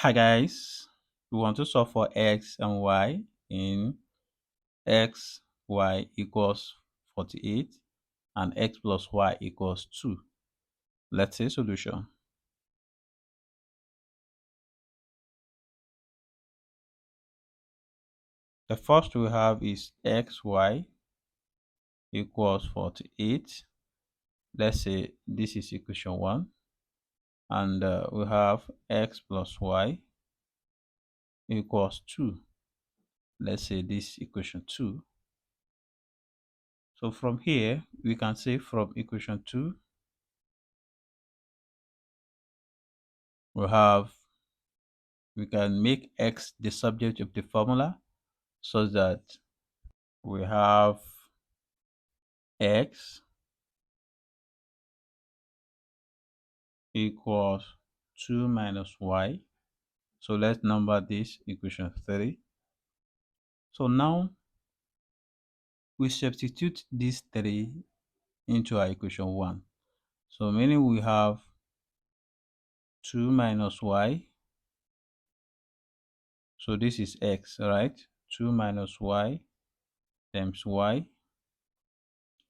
Hi guys, we want to solve for x and y in x, y equals 48 and x plus y equals 2. Let's say solution. The first we have is xy equals 48. Let's say this is equation 1. And we have x plus y equals 2. Let's say this equation 2. So from here, we can say from equation 2, we can make x the subject of the formula so that we have x equals 2 minus y. So let's number this equation 3. So now we substitute this 3 into our equation 1. So meaning we have 2 minus y. So this is x, right? 2 minus y times y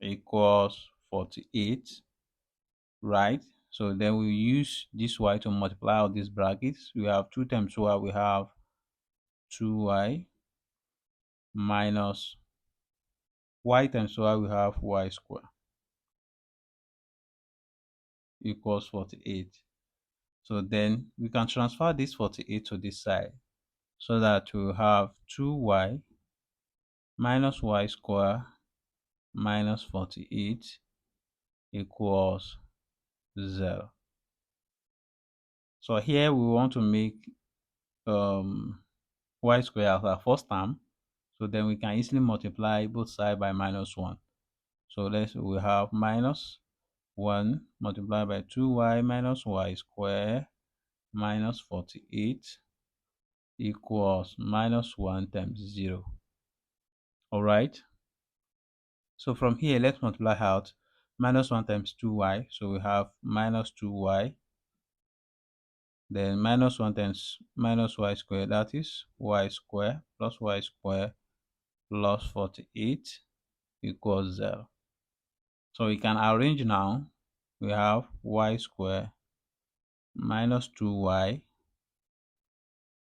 equals 48, right? So then we use this y to multiply out these brackets. We have 2 times y, we have 2y minus y times y, we have y square equals 48. So then we can transfer this 48 to this side so that we have 2y minus y square minus 48 equals 0. So here we want to make y square as our first term. So then we can easily multiply both sides by minus 1. So we have minus 1 multiplied by 2y minus y square minus 48 equals minus 1 times 0. Alright, so from here let's multiply out minus 1 times 2y. So we have minus 2y, then minus 1 times minus y square, that is y square plus y square plus 48 equals 0. So we can arrange now. We have y square minus 2y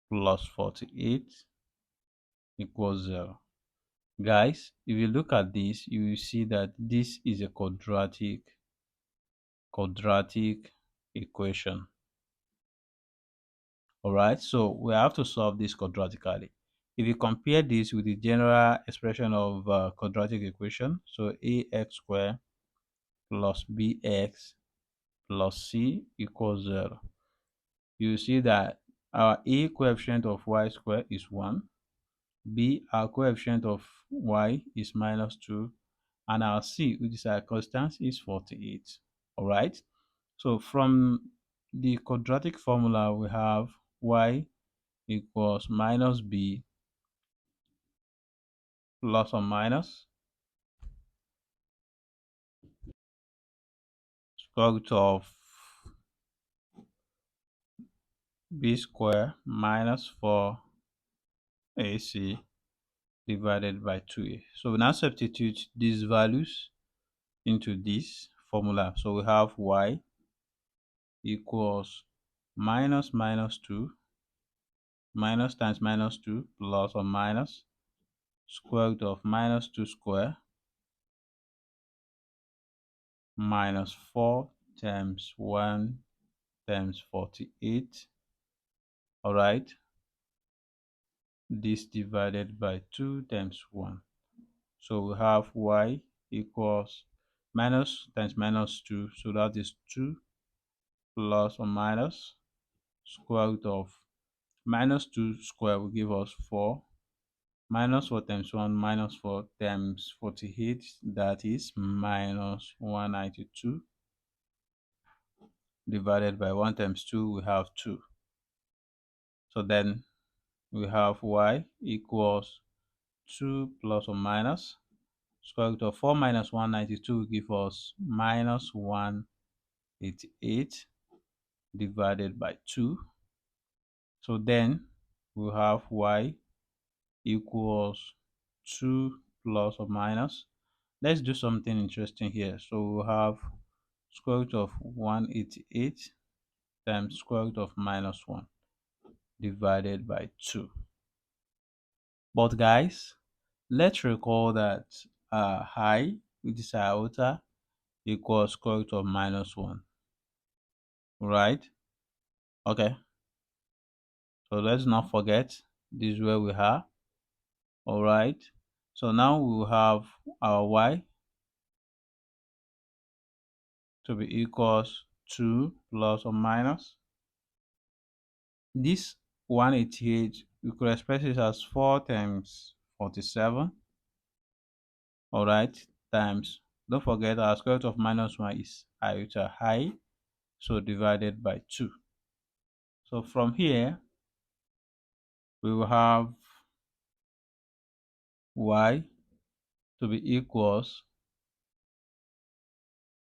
plus 48 equals 0. Guys, if you look at this, you will see that this is a quadratic equation. Alright, so we have to solve this quadratically. If you compare this with the general expression of quadratic equation, so ax squared plus bx plus c equals 0, you see that our a coefficient of y squared is 1, b our coefficient of y is minus 2, and our c, which is our constant, is 48. All right, so from the quadratic formula we have y equals minus b plus or minus square root of b square minus 4ac divided by 2a. So we now substitute these values into this formula. So we have y equals minus minus 2 minus times minus 2 plus or minus square root of minus 2 square minus 4 times 1 times 48. All right, this divided by 2 times 1. So we have y equals minus times minus 2, so that is 2 plus or minus square root of minus 2 square will give us 4, minus 4 times 1 minus 4 times 48, that is minus 192, divided by 1 times 2, we have 2. So then we have y equals 2 plus or minus square root of 4 minus 192 will give us minus 188 divided by 2. So then we have y equals 2 plus or minus. Let's do something interesting here. So we'll have square root of 188 times square root of minus 1 divided by 2. But guys, let's recall that I, which is iota, equals square root of minus 1, right? Okay, so let's not forget this is where we are, all right? So now we will have our y to be equals 2 plus or minus. This 188, we could express it as 4 times 47, all right, times, don't forget our square root of minus 1 is iota I, so divided by 2. So from here, we will have y to be equals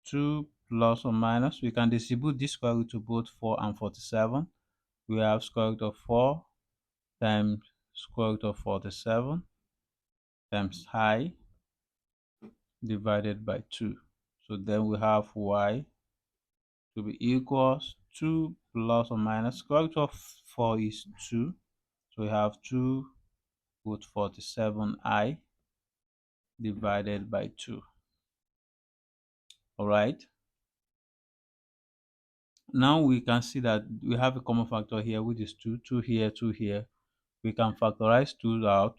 2 plus or minus. We can distribute this square root to both 4 and 47. We have square root of 4 times square root of 47 times I divided by 2. So then we have y to be equals 2 plus or minus square root of 4 is 2. So we have 2 root 47I divided by 2. All right. Now we can see that we have a common factor here, which is 2, 2 here, 2 here. We can factorize 2 out.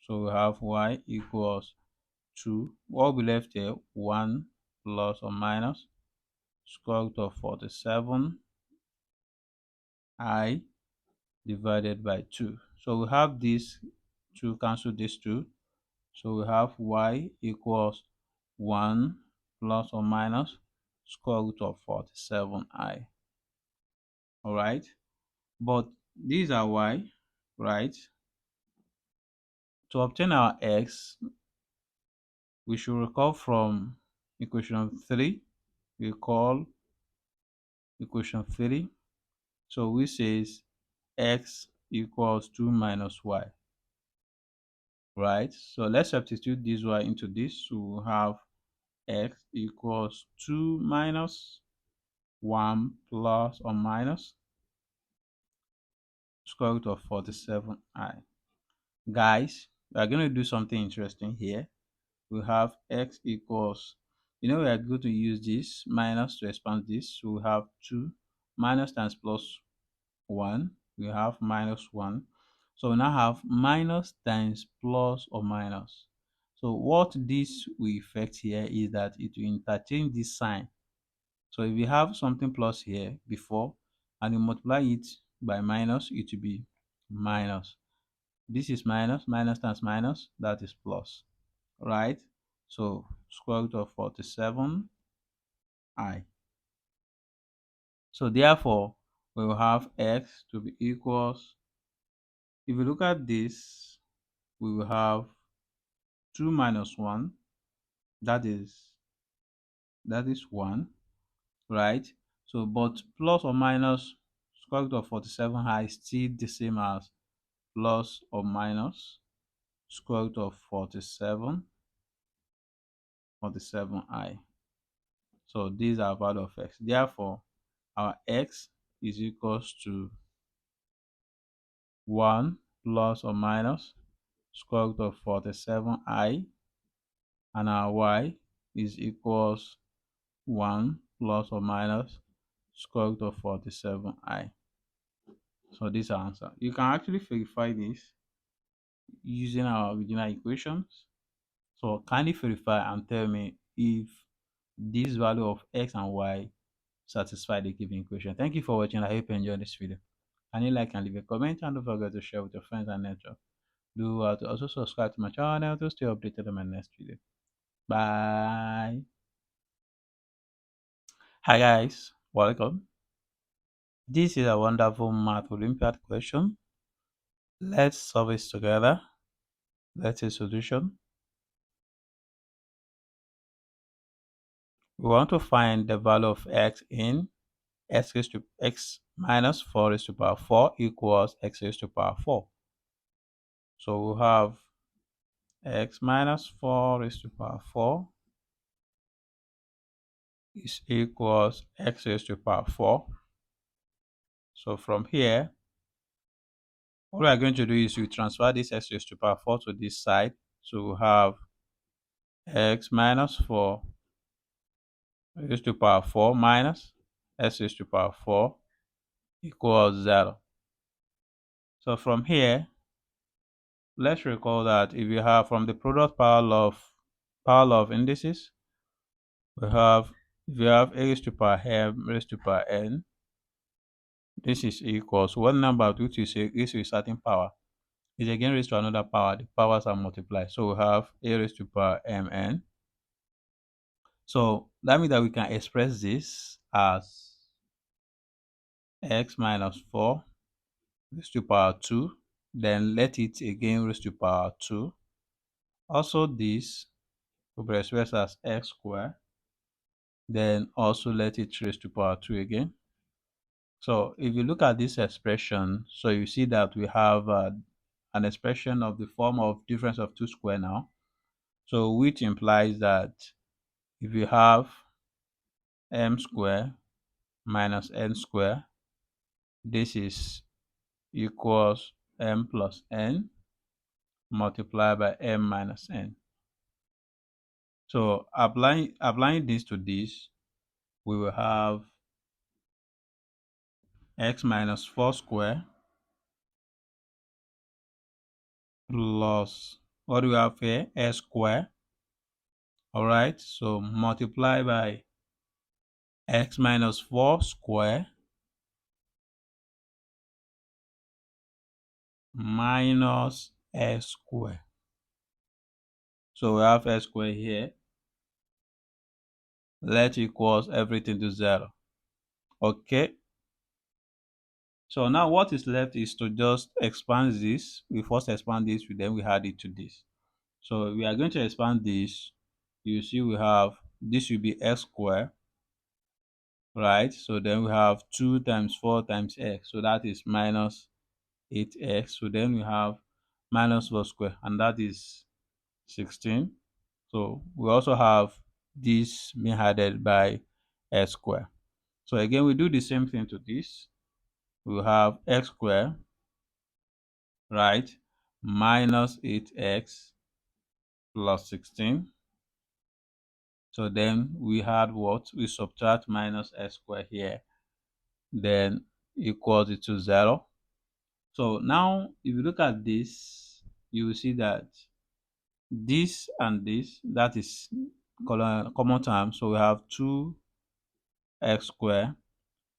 So we have y equals 2. What will be left here? 1 plus or minus square root of 47 I divided by 2. So we have this 2 cancel this 2. So we have y equals 1 plus or minus square root of 47I. All right. But these are y, right? To obtain our x, we should recall from equation 3. We call equation 3. So we says x equals 2 minus y, right? So let's substitute this y into this. So we'll have x equals 2 minus 1 plus or minus square root of 47I. Guys, we are going to do something interesting here. We have x equals, we are going to use this minus to expand this. So we have 2 minus times plus 1. We have minus 1. So we now have minus times plus or minus. So what this will effect here is that it will interchange this sign. So if you have something plus here before and you multiply it by minus, it will be minus. This is minus, minus times minus, that is plus, right? So square root of 47I. So therefore, we will have x to be equals, if you look at this, we will have 2 minus 1, that is 1, right? So but plus or minus square root of 47I is still the same as plus or minus square root of 47I. So these are value of x. Therefore, our x is equals to 1 plus or minus square root of 47I, and our y is equals 1 plus or minus square root of 47I. So this is our answer. You can actually verify this using our original equations. So kindly verify and tell me if this value of x and y satisfy the given equation. Thank you for watching. I hope you enjoyed this video. Can you like and leave a comment, and don't forget to share with your friends and network. Do also subscribe to my channel to stay updated on my next video. Bye. Hi guys, welcome. This is a wonderful math Olympiad question. Let's solve it together. Let's see solution. We want to find the value of x in x raised to x minus 4 raised to power 4 equals x raised to power 4. So we have x minus 4 raised to power 4 is equals x raised to power 4. So from here, what we are going to do is we transfer this x raised to power 4 to this side. So we have x minus 4 raised to power 4 minus x raised to power 4 equals 0. So from here, let's recall that if you have from the product power law of indices, we have if you have a raised to power m raised to power n, this is equals one number which is a certain power is again raised to another power. The powers are multiplied. So we have a raised to power mn. So that means that we can express this as x minus 4 raised to power 2, then let it again raised to power 2. Also this will be expressed as x squared, then also let it raised to power 2 again. So if you look at this expression, so you see that we have an expression of the form of difference of 2 square now. So which implies that if you have m square minus n square, this is equals m plus n multiplied by m minus n. So applying this to this, we will have x minus 4 square plus what do we have here? S square. All right, so multiply by x minus 4 square minus s square. So we have s square here. Let equals everything to 0. Okay. So now what is left is to just expand this. We first expand this, then we add it to this. So we are going to expand this. You see we have this will be x square, right? So then we have 2 times 4 times x. So that is minus 8x. So then we have minus 4 square, and that is 16. So we also have this being added by x square. So again, we do the same thing to this. We have x square, right, minus 8x plus 16. So then we had what? We subtract minus x square here, then equals it to 0. So now if you look at this, you will see that this and this, that is common term. So we have 2x squared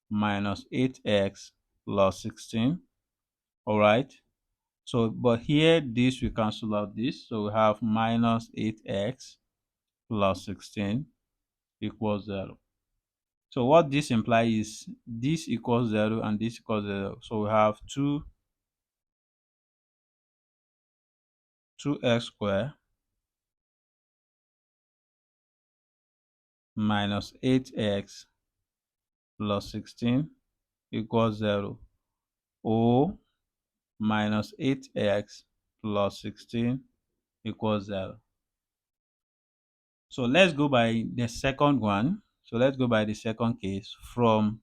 minus 8x plus 16. All right. So, but here this we cancel out this. So we have minus 8x plus 16 equals 0. So what this implies is this equals 0 and this equals 0. So we have 2x squared minus 8x plus 16 equals 0, or minus 8x plus 16 equals 0. So let's go by the second one. So let's go by the second case from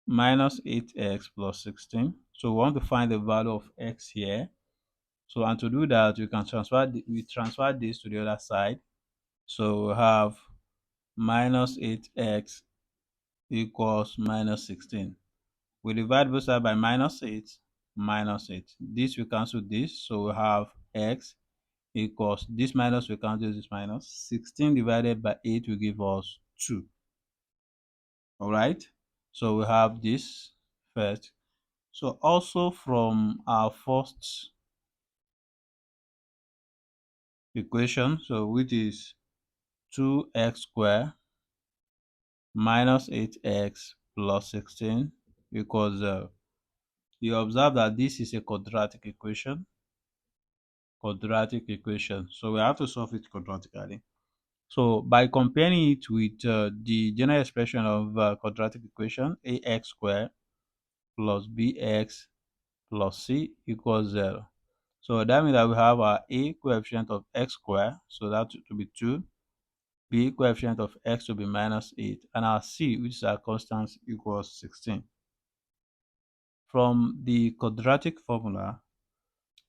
minus 8x plus 16. So we want to find the value of x here. So and to do that, we transfer this to the other side. So we have minus 8x equals minus 16. We divide both sides by minus 8, minus 8. This will cancel this, so we have x equals this minus will cancel this minus. 16 divided by 8 will give us 2. All right, so we have this first. So also from our first equation, so which is 2x squared minus 8x plus 16 equals 0. You observe that this is a quadratic equation. So we have to solve it quadratically. So by comparing it with the general expression of quadratic equation, ax squared plus bx plus c equals 0. So that means that we have our a coefficient of x squared, so that to be 2, b coefficient of x to be minus 8, and our c, which is our constant, equals 16. From the quadratic formula,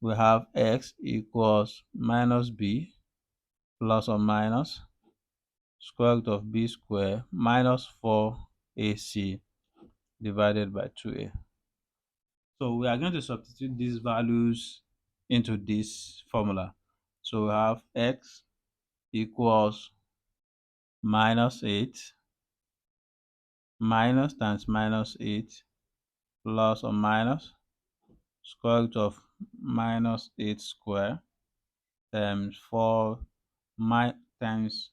we have x equals minus b plus or minus square root of b squared minus 4ac divided by 2a. So we are going to substitute these values into this formula. So we have x equals minus 8 minus times minus 8 plus or minus square root of minus 8 square times 4 times,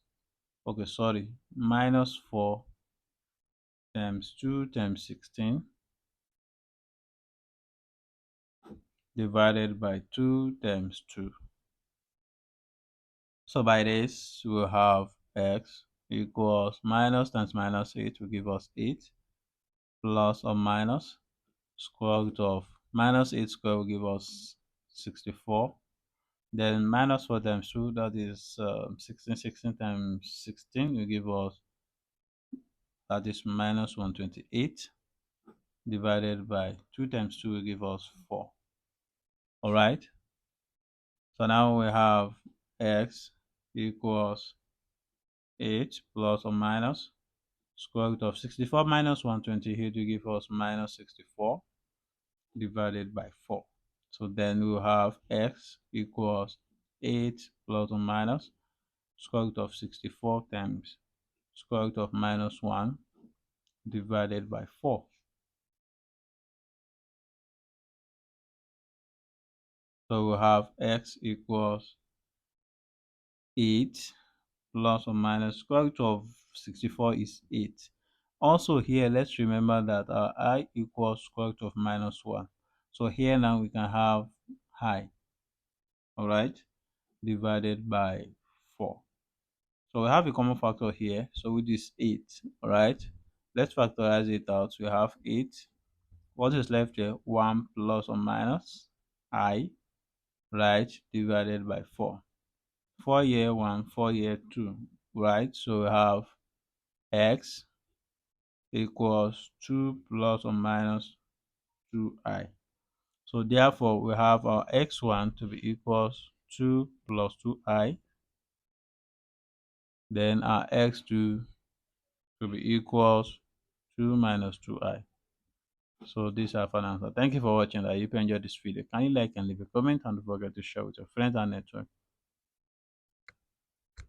okay, sorry, minus 4 times 2 times 16 divided by 2 times 2. So by this, we'll have x equals minus times minus 8 will give us 8 plus or minus square root of minus 8 square will give us 64. Then minus 4 times 2, that is 16. 16 times 16 will give us, that is minus 128 divided by 2 times 2 will give us 4. All right. So now we have x equals 8 plus or minus square root of 64 minus 128 will give us minus 64 divided by 4. So then we will have x equals 8 plus or minus square root of 64 times square root of minus 1 divided by 4. So we'll have x equals 8 plus or minus square root of 64 is 8. Also here, let's remember that our I equals square root of minus 1. So here now we can have I, all right, divided by 4. So we have a common factor here, so which is 8, all right. Let's factorize it out. We have 8. What is left here? 1 plus or minus I, right, divided by 4. 4 here 1, 4 here 2, right? So we have x equals 2 plus or minus 2i. So therefore, we have our x1 to be equals 2 plus 2i. Then our x2 to be equals 2 minus 2i. So these are final answer. Thank you for watching. I hope you enjoyed this video. Can you like and leave a comment, and don't forget to share with your friends and network.